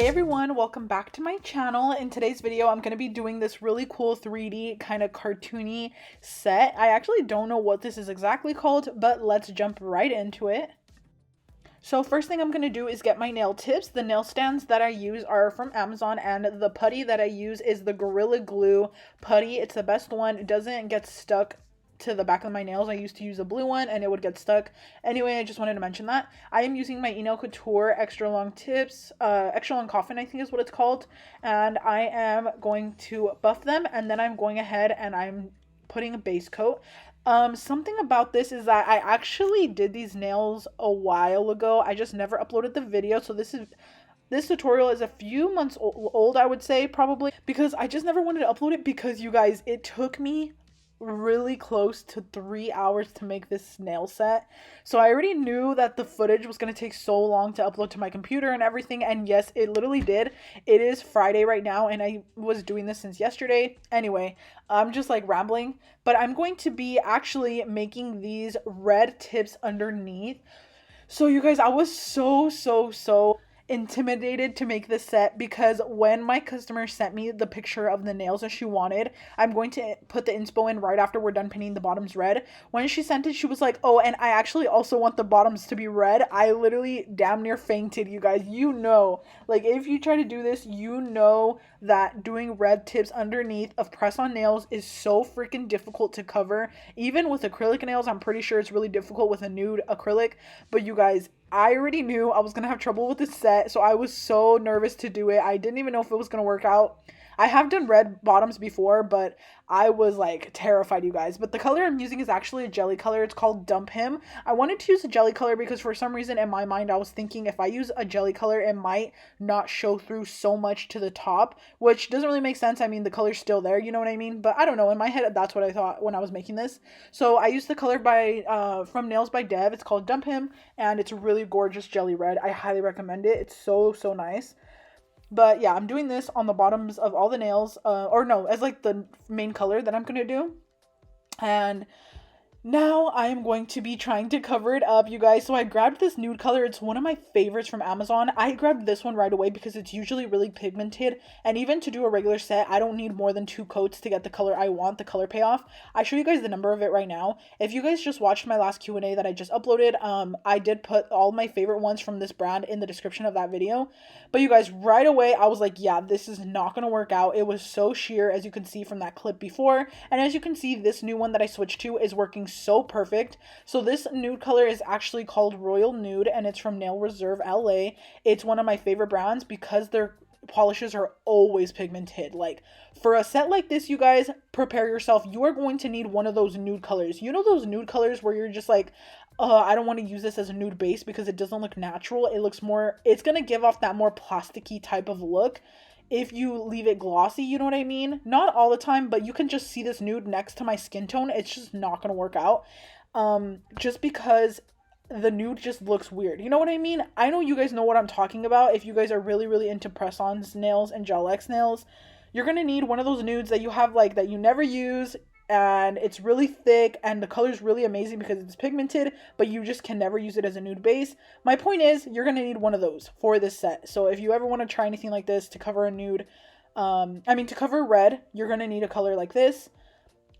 Hey everyone, welcome back to my channel. In today's video, I'm going to be doing this really cool 3D kind of cartoony set. I actually don't know what this is exactly called, but let's jump right into it. So first thing I'm going to do is get my nail tips. The nail stands that I use are from Amazon, and the putty that I use is the Gorilla Glue putty. It's the best one. It doesn't get stuck to the back of my nails. I used to use a blue one and it would get stuck. Anyway, I just wanted to mention that. I am using my Nail Couture extra long tips, extra long coffin I think is what it's called, and I am going to buff them, and then I'm going ahead and I'm putting a base coat. Something about this is that I actually did these nails a while ago. I just never uploaded the video, so this tutorial is a few months old, I would say, probably, because I just never wanted to upload it because, you guys, it took me really close to 3 hours to make this nail set. So I already knew that the footage was going to take so long to upload to my computer and everything, and yes, it literally did. It is Friday right now and I was doing this since yesterday. Anyway, I'm just like rambling, but I'm going to be actually making these red tips underneath. So you guys, I was so intimidated to make this set because when my customer sent me the picture of the nails that she wanted, I'm going to put the inspo in right after we're done painting the bottoms red. When she sent it, she was like, oh, and I actually also want the bottoms to be red. I literally damn near fainted, you guys. You know, like if you try to do this, you know that doing red tips underneath of press-on nails is so freaking difficult to cover. Even with acrylic nails, I'm pretty sure it's really difficult with a nude acrylic. But you guys, I already knew I was going to have trouble with this set, so I was so nervous to do it. I didn't even know if it was going to work out. I have done red bottoms before, but I was like terrified, you guys. But the color I'm using is actually a jelly color. It's called Dump Him. I wanted to use a jelly color because for some reason in my mind I was thinking if I use a jelly color it might not show through so much to the top, which doesn't really make sense. I mean, the color's still there, you know what I mean? But I don't know, in my head that's what I thought when I was making this. So I used the color from nailzbydev. It's called Dump Him, and it's a really gorgeous jelly red. I highly recommend it. It's so nice. But yeah, I'm doing this on the bottoms of all the nails, or no, as like the main color that I'm gonna do. And now I am going to be trying to cover it up, you guys. So I grabbed this nude color. It's one of my favorites from Amazon. I grabbed this one right away because it's usually really pigmented. And even to do a regular set, I don't need more than 2 coats to get the color I want, the color payoff. I show you guys the number of it right now. If you guys just watched my last Q&A that I just uploaded, I did put all my favorite ones from this brand in the description of that video. But you guys, right away, I was like, yeah, this is not going to work out. It was so sheer, as you can see from that clip before. And as you can see, this new one that I switched to is working so perfect. So this nude color is actually called Royal Nude, and it's from Nail Reserve LA. It's one of my favorite brands because their polishes are always pigmented. Like, for a set like this, you guys, prepare yourself. You are going to need one of those nude colors. You know those nude colors where you're just like, I don't want to use this as a nude base because it doesn't look natural. It looks more, it's going to give off that more plasticky type of look if you leave it glossy, you know what I mean? Not all the time, but you can just see this nude next to my skin tone. It's just not going to work out. Just because the nude just looks weird. You know what I mean? I know you guys know what I'm talking about. If you guys are really into press-ons nails and Gelx nails, you're going to need one of those nudes that you have, like, that you never use, and it's really thick and the color's really amazing because it's pigmented, but you just can never use it as a nude base. My point is, you're going to need one of those for this set. So if you ever want to try anything like this to cover a nude, to cover red, you're going to need a color like this.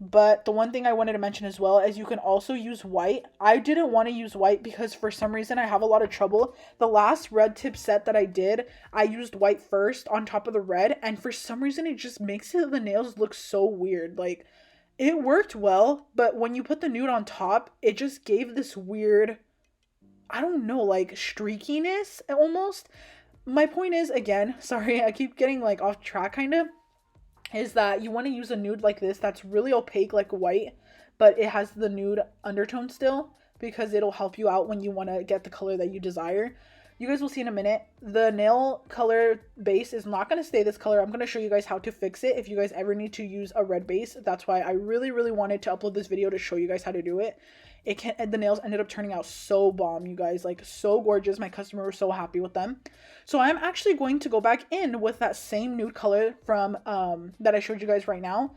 But the one thing I wanted to mention as well is you can also use white. I didn't want to use white because for some reason I have a lot of trouble. The last red tip set that I did, I used white first on top of the red, and for some reason it just makes the nails look so weird. Like, it worked well, but when you put the nude on top, it just gave this weird, I don't know, like streakiness almost. My point is, again, sorry, I keep getting like off track kind of, is that you want to use a nude like this that's really opaque like white, but it has the nude undertone still, because it'll help you out when you want to get the color that you desire. You guys will see in a minute. The nail color base is not going to stay this color. I'm going to show you guys how to fix it if you guys ever need to use a red base. That's why I really wanted to upload this video, to show you guys how to do it. The nails ended up turning out so bomb, you guys, like so gorgeous. My customer was so happy with them. So I'm actually going to go back in with that same nude color from that I showed you guys right now.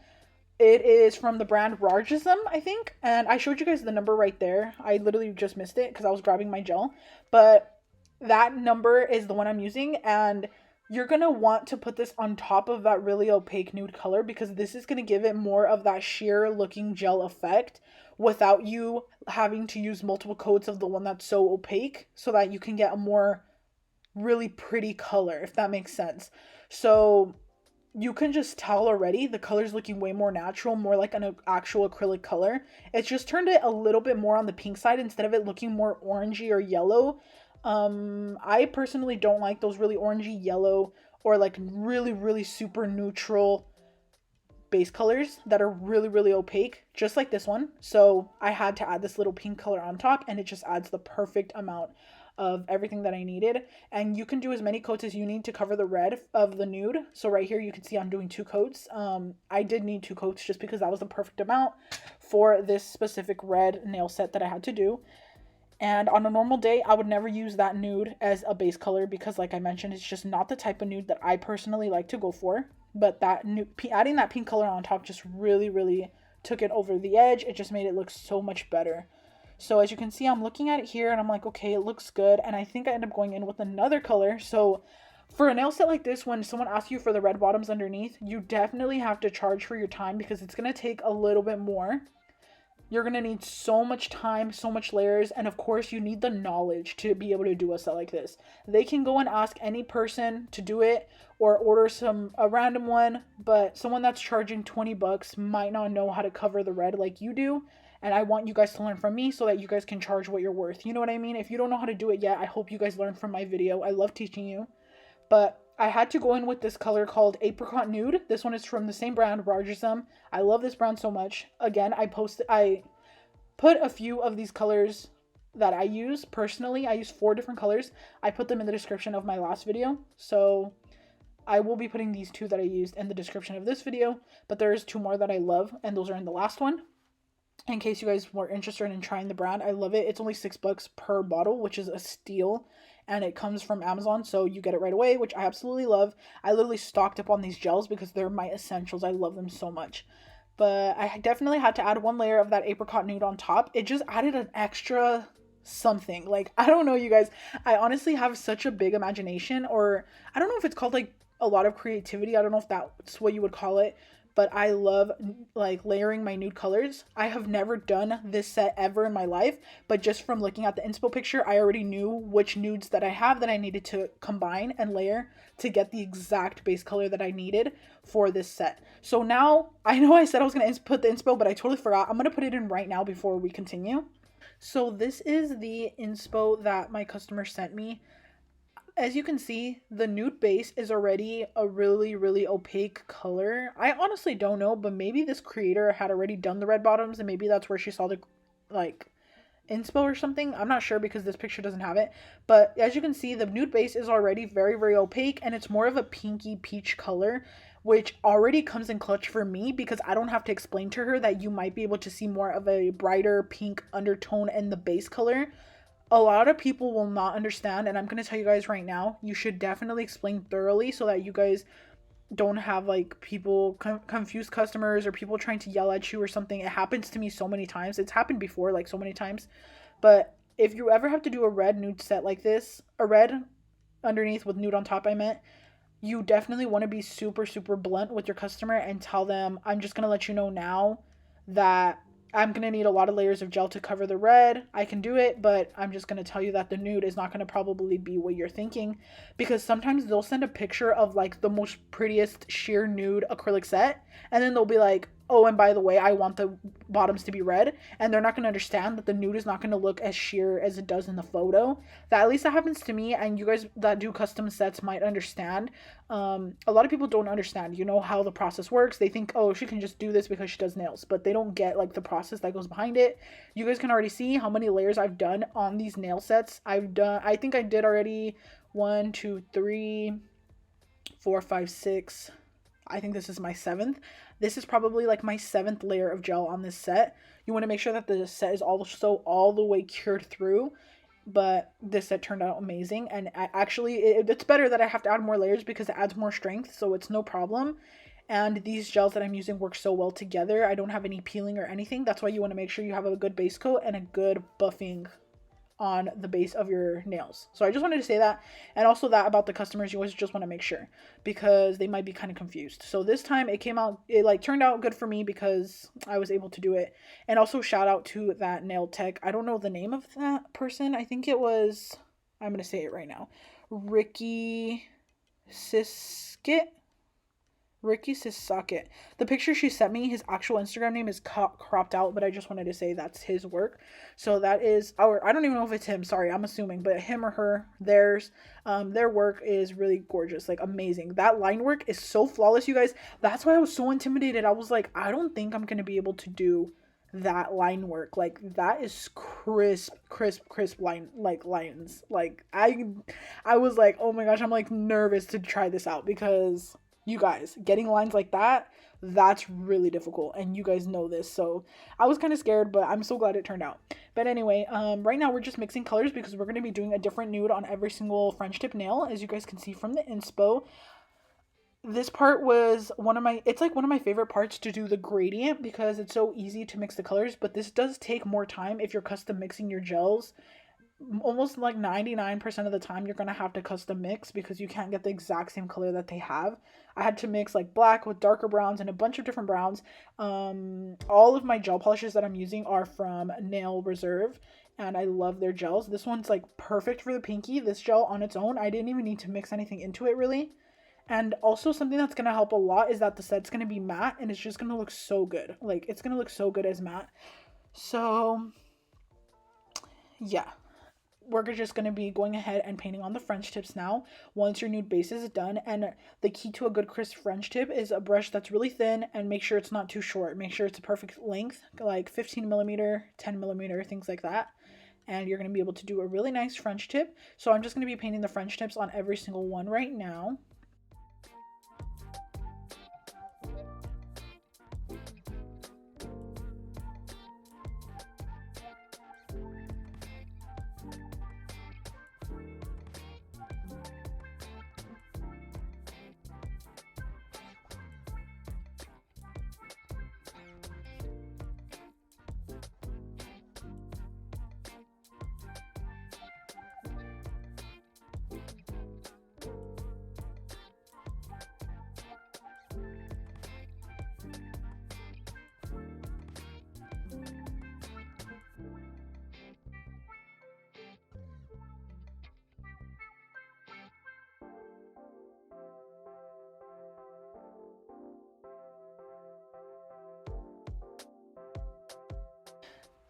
It is from the brand RHINESTONES, I think, and I showed you guys the number right there. I literally just missed it because I was grabbing my gel, but that number is the one I'm using, and you're going to want to put this on top of that really opaque nude color, because this is going to give it more of that sheer looking gel effect without you having to use multiple coats of the one that's so opaque, so that you can get a more really pretty color, if that makes sense. So you can just tell already the color's looking way more natural, more like an actual acrylic color. It's just turned it a little bit more on the pink side instead of it looking more orangey or yellow. I personally don't like those really orangey yellow or like really, really super neutral base colors that are really, really opaque, just like this one. So I had to add this little pink color on top, and it just adds the perfect amount of everything that I needed. And you can do as many coats as you need to cover the red of the nude. So right here you can see I'm doing 2 coats. I did need 2 coats just because that was the perfect amount for this specific red nail set that I had to do. And on a normal day, I would never use that nude as a base color because, like I mentioned, it's just not the type of nude that I personally like to go for. But that adding that pink color on top just really, really took it over the edge. It just made it look so much better. So as you can see, I'm looking at it here and I'm like, okay, it looks good. And I think I end up going in with another color. So for a nail set like this, when someone asks you for the red bottoms underneath, you definitely have to charge for your time because it's going to take a little bit more. You're going to need so much time, so much layers, and of course you need the knowledge to be able to do a set like this. They can go and ask any person to do it or order a random one, but someone that's charging 20 bucks might not know how to cover the red like you do, and I want you guys to learn from me so that you guys can charge what you're worth. You know what I mean? If you don't know how to do it yet, I hope you guys learn from my video. I love teaching you. But I had to go in with this color called Apricot Nude. This one is from the same brand, RHINESTONES. I love this brand so much. Again, I put a few of these colors that I use personally. I use 4 different colors. I put them in the description of my last video. So I will be putting these 2 that I used in the description of this video. But there's 2 more that I love, and those are in the last one. In case you guys were interested in trying the brand, I love it. It's only $6 per bottle, which is a steal. And it comes from Amazon, so you get it right away, which I absolutely love. I literally stocked up on these gels because they're my essentials. I love them so much. But I definitely had to add 1 layer of that apricot nude on top. It just added an extra something. Like, I don't know, you guys. I honestly have such a big imagination, or I don't know if it's called like a lot of creativity. I don't know if that's what you would call it. But I love like layering my nude colors. I have never done this set ever in my life, but just from looking at the inspo picture, I already knew which nudes that I have that I needed to combine and layer to get the exact base color that I needed for this set. So now, I know I said I was going to put the inspo, but I totally forgot. I'm going to put it in right now before we continue. So this is the inspo that my customer sent me. As you can see, the nude base is already a really, really opaque color. I honestly don't know, but maybe this creator had already done the red bottoms and maybe that's where she saw the, like, inspo or something. I'm not sure because this picture doesn't have it. But as you can see, the nude base is already very, very opaque and it's more of a pinky peach color, which already comes in clutch for me because I don't have to explain to her that you might be able to see more of a brighter pink undertone in the base color. A lot of people will not understand, and I'm going to tell you guys right now, you should definitely explain thoroughly so that you guys don't have like people confused customers or people trying to yell at you or something. It happens to me so many times. It's happened before, like so many times. But if you ever have to do a red nude set like this, a red underneath with nude on top, I meant, you definitely want to be super, super blunt with your customer and tell them, I'm just going to let you know now that I'm going to need a lot of layers of gel to cover the red. I can do it, but I'm just going to tell you that the nude is not going to probably be what you're thinking, because sometimes they'll send a picture of like the most prettiest sheer nude acrylic set, and then they'll be like, oh, and by the way, I want the bottoms to be red, and they're not going to understand that the nude is not going to look as sheer as it does in the photo. That, at least that happens to me, and you guys that do custom sets might understand. A lot of people don't understand, you know, how the process works. They think, oh, she can just do this because she does nails, but they don't get like the process that goes behind it. You guys can already see how many layers I've done on these nail sets. I think I did already 1, 2, 3, 4, 5, 6. I think this is my 7th. This is probably like my 7th layer of gel on this set. You want to make sure that the set is also all the way cured through. But this set turned out amazing. And it's better that I have to add more layers because it adds more strength. So it's no problem. And these gels that I'm using work so well together. I don't have any peeling or anything. That's why you want to make sure you have a good base coat and a good buffing on the base of your nails. So I just wanted to say that. And also that about the customers, you always just want to make sure because they might be kind of confused. So this time it like turned out good for me because I was able to do it. And also shout out to that nail tech. I don't know the name of that person. I think it was, I'm going to say it right now. Ricky Siskit. The picture she sent me, his actual Instagram name is cropped out, but I just wanted to say that's his work. So that is our, I don't even know if it's him, sorry, I'm assuming, but him or her, their work is really gorgeous, like amazing. That line work is so flawless, you guys. That's why I was so intimidated. I was like, I don't think I'm gonna be able to do that line work. Like that is crisp line, like lines. Like I was like, oh my gosh, I'm like nervous to try this out because you guys, getting lines like that, that's really difficult, and you guys know this. So I was kind of scared, but I'm so glad it turned out. But anyway, right now we're just mixing colors because we're going to be doing a different nude on every single French tip nail, as you guys can see from the inspo. This part was it's like one of my favorite parts to do the gradient because it's so easy to mix the colors, but this does take more time if you're custom mixing your gels. Almost like 99% of the time you're gonna have to custom mix because you can't get the exact same color that they have. I had to mix like black with darker browns and a bunch of different browns. All of my gel polishes that I'm using are from Nail Reserve, and I love their gels. This one's like perfect for the pinky. This gel on its own, I didn't even need to mix anything into it really. And also something that's gonna help a lot is that the set's gonna be matte and it's just gonna look so good. Like it's gonna look so good as matte. So yeah, we're just going to be going ahead and painting on the French tips now once your nude base is done. And the key to a good crisp French tip is a brush that's really thin, and make sure it's not too short. Make sure it's a perfect length, like 15 millimeter, 10 millimeter, things like that. And you're going to be able to do a really nice French tip. So I'm just going to be painting the French tips on every single one right now.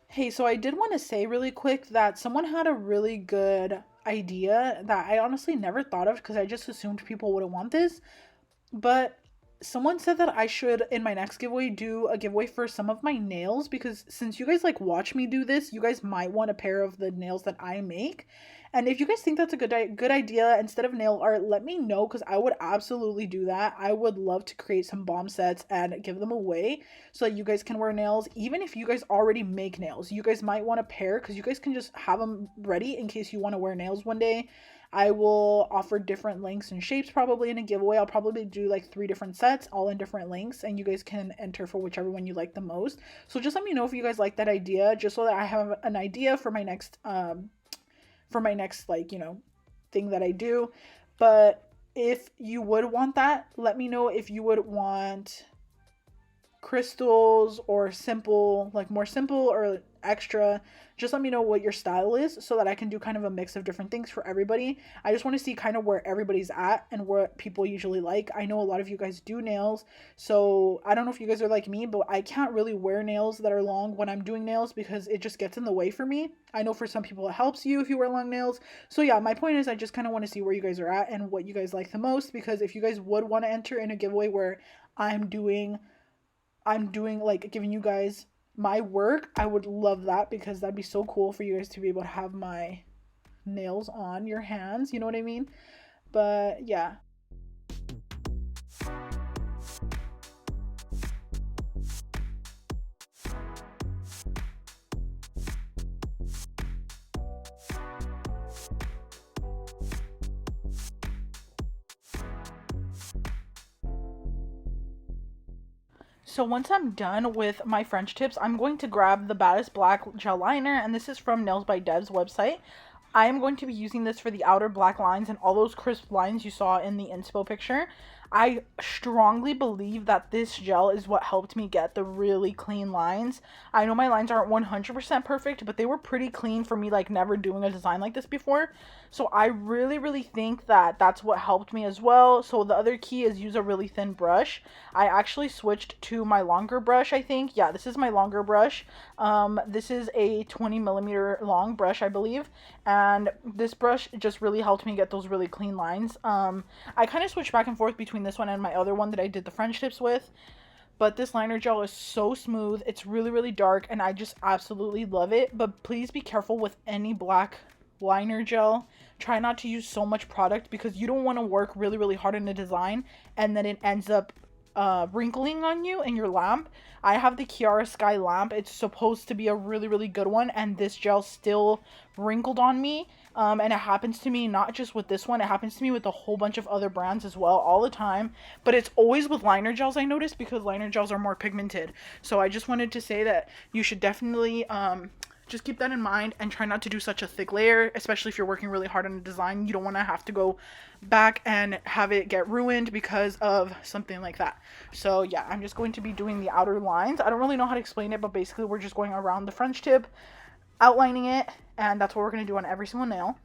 Hey, so I did want to say really quick that someone had a really good idea that I honestly never thought of because I just assumed people wouldn't want this. But someone said that I should, in my next giveaway, do a giveaway for some of my nails because since you guys like watch me do this, you guys might want a pair of the nails that I make. And if you guys think that's a good idea instead of nail art, let me know because I would absolutely do that. I would love to create some bomb sets and give them away so that you guys can wear nails. Even if you guys already make nails, you guys might want a pair because you guys can just have them ready in case you want to wear nails one day. I will offer different lengths and shapes probably in a giveaway. I'll probably do like 3 different sets, all in different lengths, and you guys can enter for whichever one you like the most. So just let me know if you guys like that idea, just so that I have an idea for my next like, you know, thing that I do. But if you would want that, let me know if you would want crystals or simple, like more simple or extra. Just let me know what your style is so that I can do kind of a mix of different things for everybody. I just want to see kind of where everybody's at and what people usually like. I know a lot of you guys do nails, so I don't know if you guys are like me, but I can't really wear nails that are long when I'm doing nails because it just gets in the way for me. I know for some people it helps you if you wear long nails. So yeah, my point is I just kind of want to see where you guys are at and what you guys like the most, because if you guys would want to enter in a giveaway where I'm doing like giving you guys my work, I would love that because that'd be so cool for you guys to be able to have my nails on your hands, you know what I mean? But yeah. So once I'm done with my French tips, I'm going to grab the Baddest Black Gel Liner, and this is from nailzbydev website. I am going to be using this for the outer black lines and all those crisp lines you saw in the inspo picture. I strongly believe that this gel is what helped me get the really clean lines. I know my lines aren't 100% perfect, but they were pretty clean for me, like never doing a design like this before. So I really think that that's what helped me as well. So the other key is use a really thin brush. I actually switched to my longer brush, I think. Yeah, this is my longer brush. This is a 20 millimeter long brush, I believe. And this brush just really helped me get those really clean lines. I kind of switched back and forth between this one and my other one that I did the French tips with. But this liner gel is so smooth. It's really dark, and I just absolutely love it. But please be careful with any black liner gel. Try not to use so much product because you don't want to work really hard on a design and then it ends up wrinkling on you in your lamp. I have the Kiara Sky lamp. It's supposed to be a really good one, and this gel still wrinkled on me. And it happens to me not just with this one, it happens to me with a whole bunch of other brands as well all the time. But it's always with liner gels, I noticed, because liner gels are more pigmented. So I just wanted to say that you should definitely just keep that in mind and try not to do such a thick layer, especially if you're working really hard on a design. You don't want to have to go back and have it get ruined because of something like that. So yeah, I'm just going to be doing the outer lines. I don't really know how to explain it, but basically we're just going around the French tip, outlining it, and that's what we're going to do on every single nail.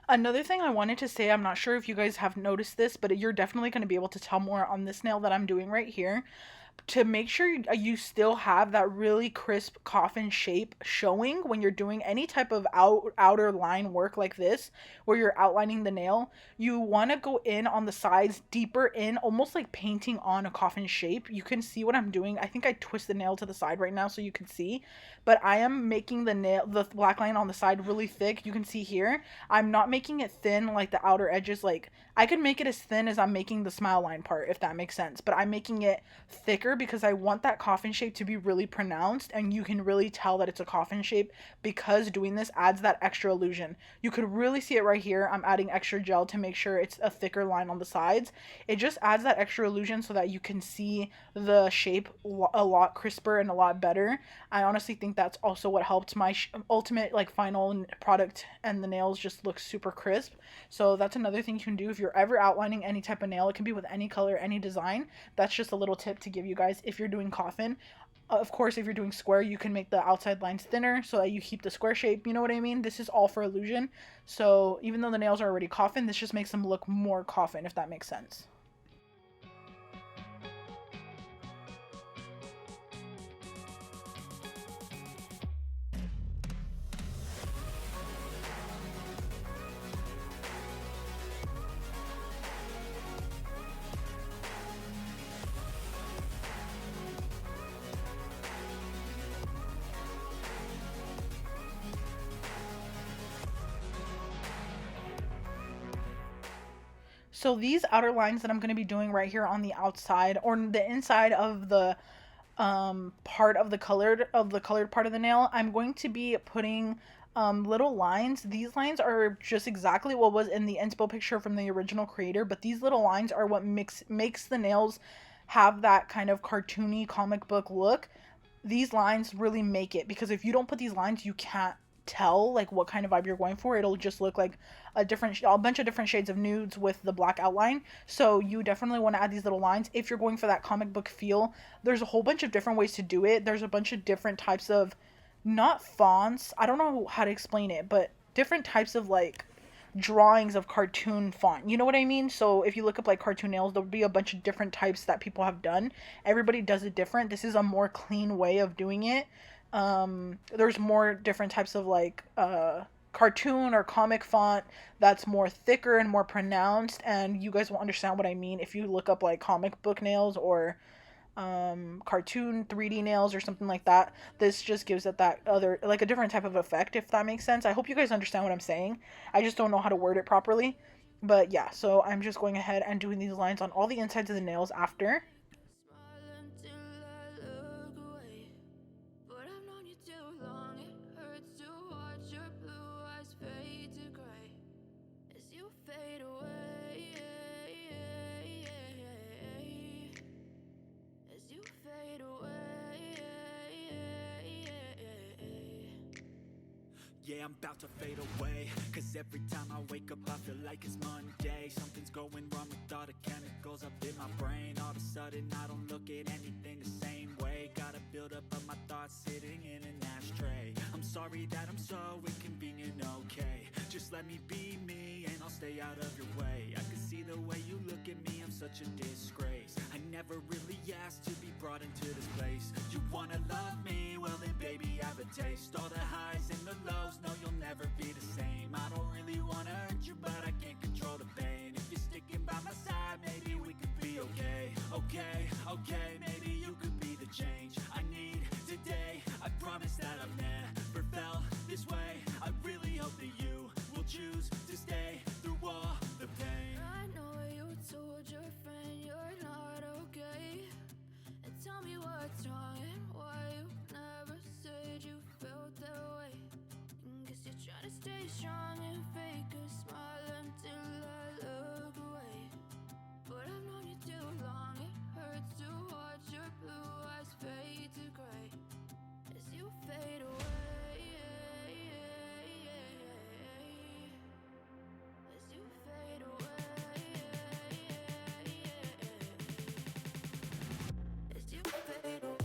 Another thing I wanted to say, I'm not sure if you guys have noticed this, but you're definitely going to be able to tell more on this nail that I'm doing right here. To make sure you still have that really crisp coffin shape showing when you're doing any type of outer line work like this, where you're outlining the nail, you want to go in on the sides, deeper in, almost like painting on a coffin shape. You can see what I'm doing. I think I twist the nail to the side right now so you can see, but I am making the black line on the side really thick. You can see here, I'm not making it thin like the outer edges. Like, I could make it as thin as I'm making the smile line part, if that makes sense, but I'm making it thicker because I want that coffin shape to be really pronounced, and you can really tell that it's a coffin shape because doing this adds that extra illusion. You could really see it right here. I'm adding extra gel to make sure it's a thicker line on the sides. It just adds that extra illusion so that you can see the shape a lot crisper and a lot better. I honestly think that's also what helped my ultimate like final product, and the nails just look super crisp. So that's another thing you can do if you're ever outlining any type of nail. It can be with any color, any design. That's just a little tip to give you guys if you're doing coffin. Of course, if you're doing square, you can make the outside lines thinner so that you keep the square shape. You know what I mean? This is all for illusion. So even though the nails are already coffin, this just makes them look more coffin, if that makes sense. So these outer lines that I'm going to be doing right here on the outside or the inside of the part of the colored part of the nail, I'm going to be putting little lines. These lines are just exactly what was in the inspo picture from the original creator, but these little lines are what makes the nails have that kind of cartoony comic book look. These lines really make it, because if you don't put these lines, you can't tell like what kind of vibe you're going for. It'll just look like a bunch of different shades of nudes with the black outline. So you definitely want to add these little lines if you're going for that comic book feel. There's a whole bunch of different ways to do it. There's a bunch of different types of, not fonts, I don't know how to explain it, but different types of like drawings of cartoon font. You know what I mean? So if you look up like cartoon nails, there'll be a bunch of different types that people have done. Everybody does it different. This is a more clean way of doing it. There's more different types of like cartoon or comic font that's more thicker and more pronounced, and you guys will understand what I mean if you look up like comic book nails or cartoon 3D nails or something like that. This just gives it that other, like a different type of effect, if that makes sense. I hope you guys understand what I'm saying. I just don't know how to word it properly. But yeah, so I'm just going ahead and doing these lines on all the insides of the nails after. Yeah, I'm about to fade away, cause every time I wake up I feel like it's Monday. Something's going wrong with all the chemicals up in my brain. All of a sudden I don't look at anything the same way. Gotta build up of my thoughts sitting in an ashtray. I'm sorry that I'm so inconvenient, okay. Just let me be me and I'll stay out of your way. I can see the way you look at me, I'm such a disgrace. I never really asked to be brought into this place. You wanna love me? Well then baby I have a taste. All the highs and the lows, no you'll never be the same. I don't really wanna hurt you but I can't control the pain. If you're sticking by my side, maybe we could be okay. Okay, maybe you could be the change I need today. I promise that I've never felt this way. I really hope that you will choose to stay through all the pain. I know you told your friend you're not okay, and tell me what's wrong and why you never said you felt that way. Guess you're trying to stay strong and fake a smile until I look away. But I've known you too long, it hurts to watch your blue eyes fade to gray as you fade away. As you fade away. As you fade away. As you fade away.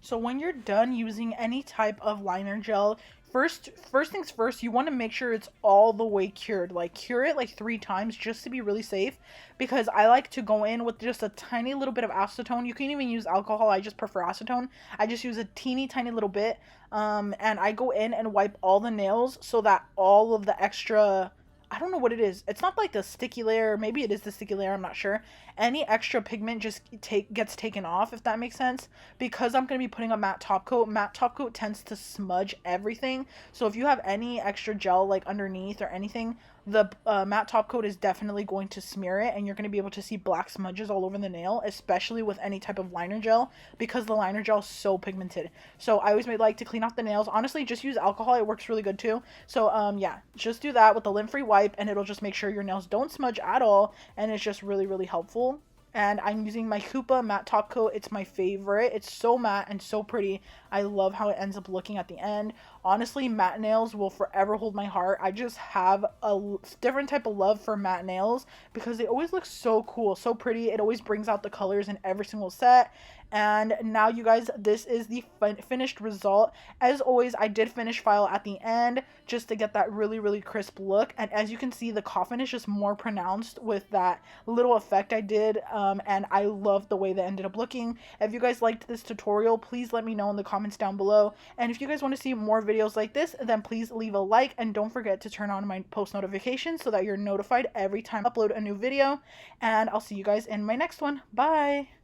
So when you're done using any type of liner gel, first things first, you want to make sure it's all the way cured. Like cure it like 3 times just to be really safe, because I like to go in with just a tiny little bit of acetone. You can even use alcohol. I just prefer acetone. I just use a teeny tiny little bit. And I go in and wipe all the nails so that all of the extra, I don't know what it is. It's not like the sticky layer. Maybe it is the sticky layer. I'm not sure. Any extra pigment just gets taken off, if that makes sense. Because I'm going to be putting a matte top coat tends to smudge everything. So if you have any extra gel like underneath or anything, the matte top coat is definitely going to smear it, and you're going to be able to see black smudges all over the nail, especially with any type of liner gel, because the liner gel is so pigmented. So I always like to clean off the nails. Honestly, just use alcohol. It works really good too. So yeah, just do that with a lint-free wipe, and it'll just make sure your nails don't smudge at all, and it's just really, really helpful. And I'm using my Koopa matte top coat. It's my favorite. It's so matte and so pretty. I love how it ends up looking at the end. Honestly, matte nails will forever hold my heart. I just have a different type of love for matte nails because they always look so cool, so pretty. It always brings out the colors in every single set. And now you guys, this is the finished result. As always, I did finish file at the end just to get that really, really crisp look. And as you can see, the coffin is just more pronounced with that little effect I did. And I love the way that ended up looking. If you guys liked this tutorial, please let me know in the comments down below. And if you guys want to see more videos like this, then please leave a like, and don't forget to turn on my post notifications so that you're notified every time I upload a new video. And I'll see you guys in my next one. Bye!